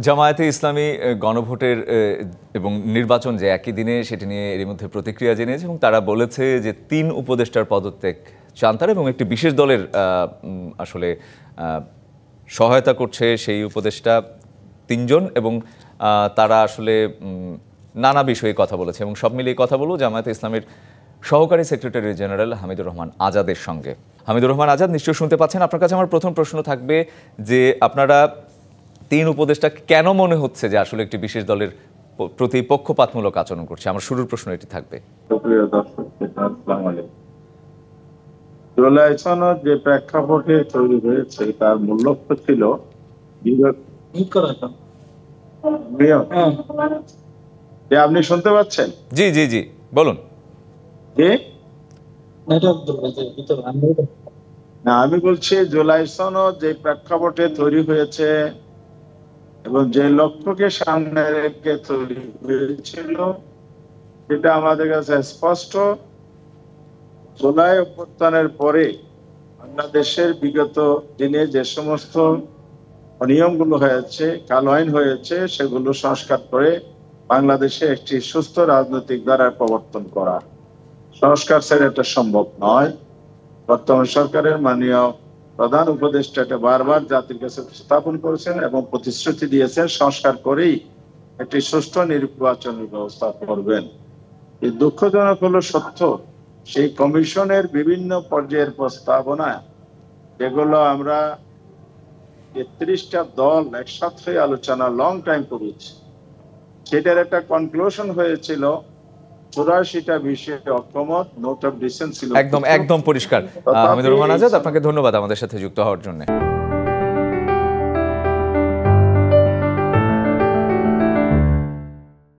জামায়াতে ইসলামী গণভোটের এবং নির্বাচন যে একই দিনে সেটি নিয়ে এর মধ্যে প্রতিক্রিয়া জানিয়েছে এবং তারা বলেছে যে ৩ উপদেষ্টার পদত্যাগ চান তারা এবং একটি বিশেষ দলের আসলে সহায়তা করছে সেই উপদেষ্টা ৩ জন এবং তারা আসলে নানা বিষয়ে কথা বলেছে এবং সব মিলিয়ে কথা বলবো জামায়াতে ইসলামের সহকারী সেক্রেটারি জেনারেল হামিদুর রহমান আজাদের সঙ্গে। হামিদুর রহমান আজাদ, নিশ্চয়ই শুনতে পাচ্ছেন। আপনার কাছে আমার প্রথম প্রশ্ন থাকবে যে আপনারা ৩ উপদেষ্টা কেন মনে হচ্ছে যে আসলে একটি বিশেষ দলের প্রতি পক্ষপাতমূলক আচরণ করছে? আমার শুরুর প্রশ্ন এটি থাকবে। জুলাই সনদ যে প্রেক্ষাপটে তৈরি হয়েছে তার মূল লক্ষ্য ছিল আপনি শুনতে পাচ্ছেন? জি জি জি বলুন। না, আমি বলছি জুলাই সনদ যে প্রেক্ষাপটে তৈরি হয়েছে এবং যে লক্ষ্যকে সামনে রেখে তৈরি হয়েছিল সেটা আমাদের কাছে স্পষ্ট। জুলাই অভ্যুত্থানের পরে বাংলাদেশের বিগত দিনে যে সমস্ত অনিয়মগুলো হয়েছে, কালো আইন হয়েছে, সেগুলো সংস্কার করে বাংলাদেশে একটি সুস্থ রাজনৈতিক ধারার প্রবর্তন করা। সংস্কার ছাড়া এটা সম্ভব নয়। বর্তমান সরকারের মাননীয় প্রধান উপদেষ্টা এটা বারবার জাতির কাছে উপস্থাপন করেছেন এবং প্রতিশ্রুতি দিয়েছেন সংস্কার করেই একটি সুষ্ঠু নির্বাচনের ব্যবস্থা করবেন। এই দুঃখজনক হলো সত্য, সেই কমিশনের বিভিন্ন পর্যায়ের প্রস্তাবনা যেগুলো আমরা ৩৩টা দল একসাথে আলোচনা লং টাইম করেছি, সেটার একটা কনক্লুশন হয়েছিল ৮৪টা বিষয়ে অকমত, নোট অফ ডিসেন্ট ছিল। একদম পরিষ্কার। হামিদুর রহমান আজাদ, আপনাকে ধন্যবাদ আমাদের সাথে যুক্ত হওয়ার জন্য।